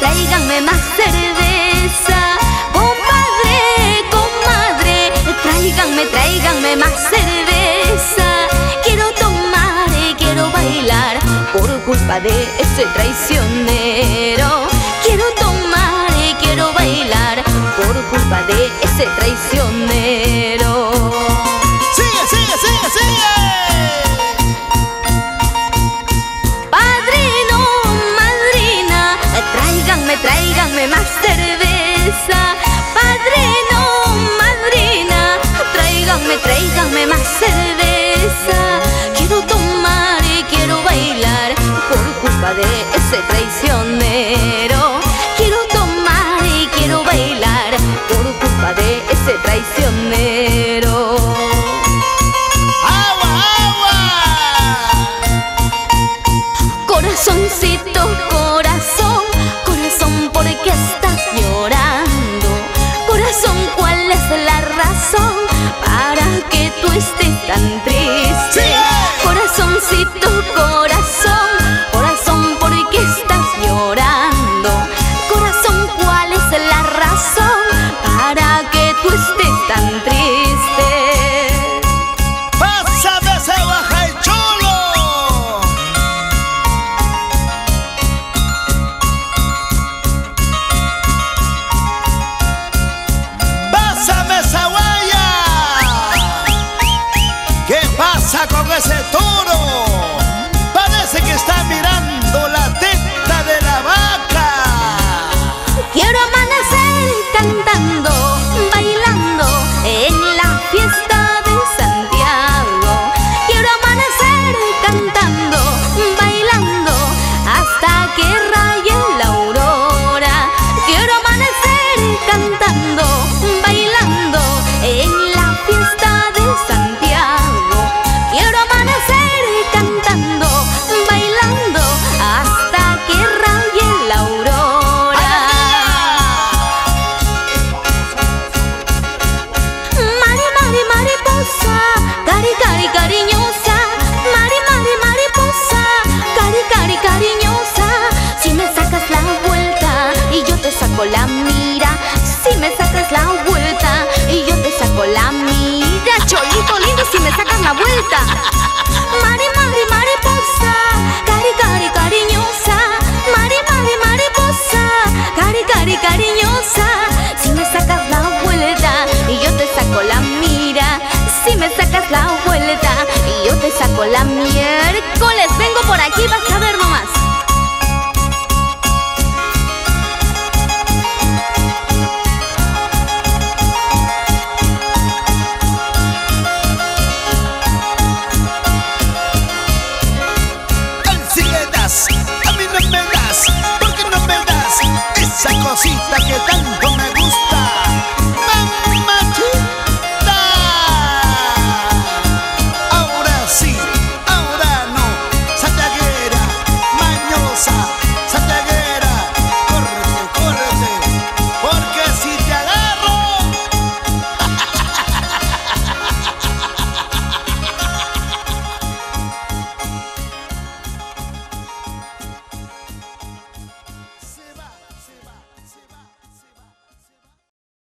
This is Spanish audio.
tráiganme más cerveza. Compadre, comadre, tráiganme más cerveza. Quiero tomar, quiero bailar por culpa de ese traicionero. Quiero tomar, quiero bailar por culpa de ese traicionero. ¡Sigue, sigue, sigue, sigue! Padrino, madrina, tráiganme más cerveza. Padrino, madrina, tráiganme más cerveza. Quiero tomar y quiero bailar por culpa de ese traicionero. Quiero tomar y quiero bailar por culpa de ese traicionero. ¡Agua, agua! Corazoncito, corazón, corazón, ¿por qué estás llorando? Corazón, ¿cuál es la razón para que tú estés tan triste? Corazoncito, corazón, corazón, ¿por qué estás llorando? Corazón, ¿cuál es la razón para que tú estés tan triste? ¡Pásame ese baja el chulo! ¡Pásame esa guaya! ¿Qué pasa con ese toro? Parece que está mirando la teta de la vaca. Quiero amanecer cantando, bailando en la fiesta de Santiago. Quiero amanecer cantando, bailando hasta que raye la aurora. Quiero amanecer cantando, bailando en la fiesta de Santiago. Quiero amanecer cantando, bailando hasta que raye la aurora. Mariposa, cariñosa. Mariposa, cariñosa. Si me sacas la vuelta y yo te saco la mira. Si me sacas la vuelta y yo te saco la mira. Cholito lindo, si me sacas la vuelta. Mariposa, cariñosa. Mariposa, cariñosa. Si me sacas la vuelta y yo te saco la mira. Si me sacas la vuelta y yo te saco la miércoles. Vengo por aquí, vas a ver.